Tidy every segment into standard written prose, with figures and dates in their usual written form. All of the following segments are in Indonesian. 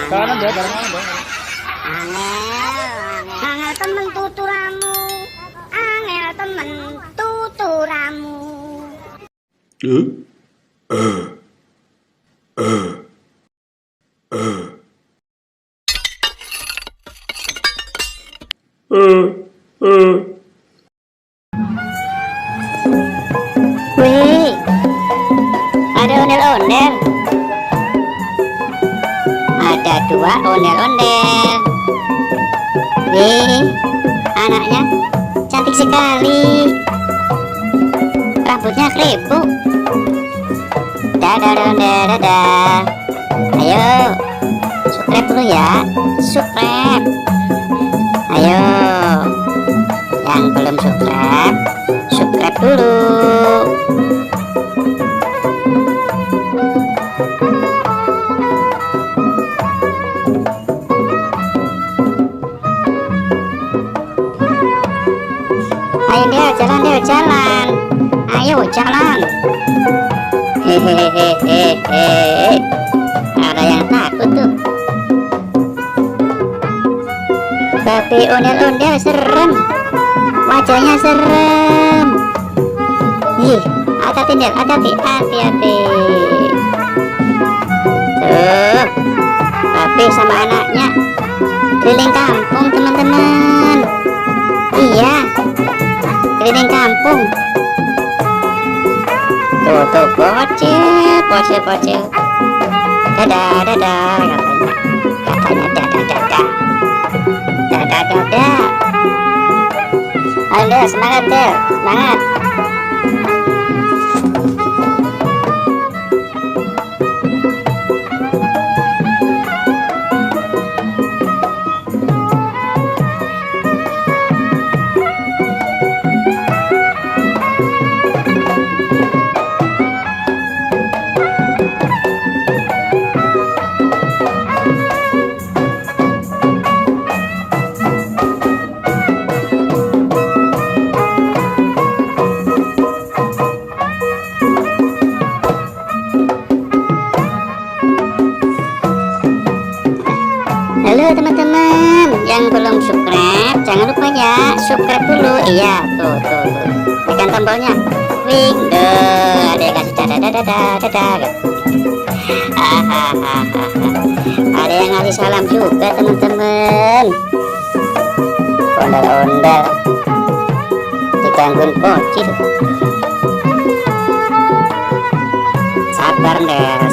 Kanan deh, bareng kanan deh. Angel temen tuturamu, angel temen tuturamu. Wih, ada ondel-ondel. Ada 2 ondel-ondel. Wih, anaknya cantik sekali. Rambutnya keripuk. Dadah, dadah. Ayo, subscribe dulu ya. Subscribe. Ayo, yang belum subscribe, subscribe dulu. Ayo jalan. Ayo jalan. Hehehe. Ada yang takut tuh. Tapi ondel-ondel serem. Wajahnya serem. Ih, hati-hati. Tuh, tapi sama anaknya keliling kampung teman-teman. Iya, keliling kampung. Tuh bocil. Dadah katanya dadah. Ayo semangat Del, semangat. Halo teman-teman yang belum subscribe, jangan lupa ya subscribe dulu. Iya, tuh. Tekan tombolnya. Wing, ada yang kasih dadah. Ada yang ngasih salam juga teman-teman. Ondel-ondel digangguin bocil. Sabar Del.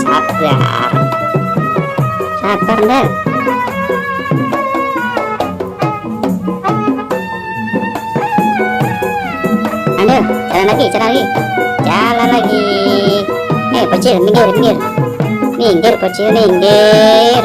Aduh, jalan lagi. Bocil, minggir bocil, minggir.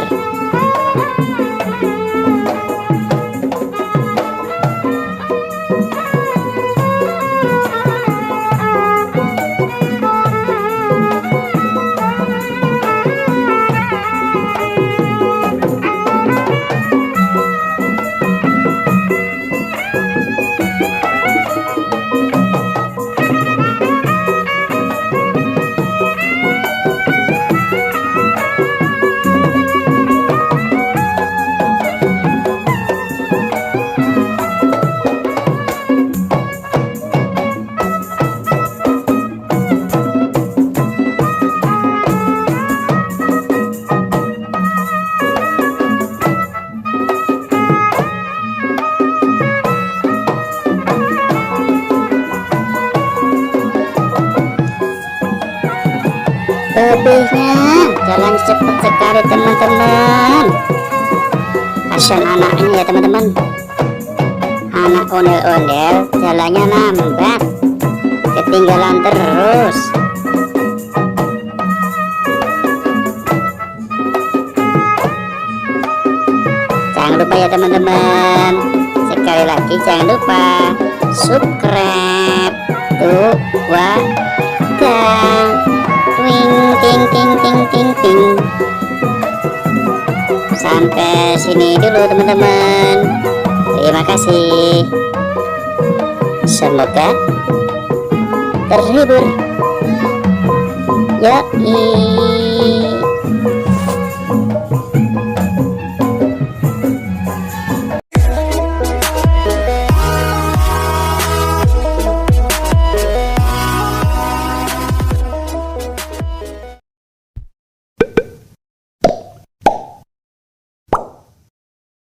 Lebihnya jalan cepat sekali teman-teman. Kasihan anaknya ya teman-teman. Anak ondel-ondel jalannya lambat, ketinggalan terus. Jangan lupa ya teman-teman, sekali lagi jangan lupa subscribe. Tuh, ting. Sampai sini dulu teman-teman. Terima kasih. Semoga terhibur. Yoi.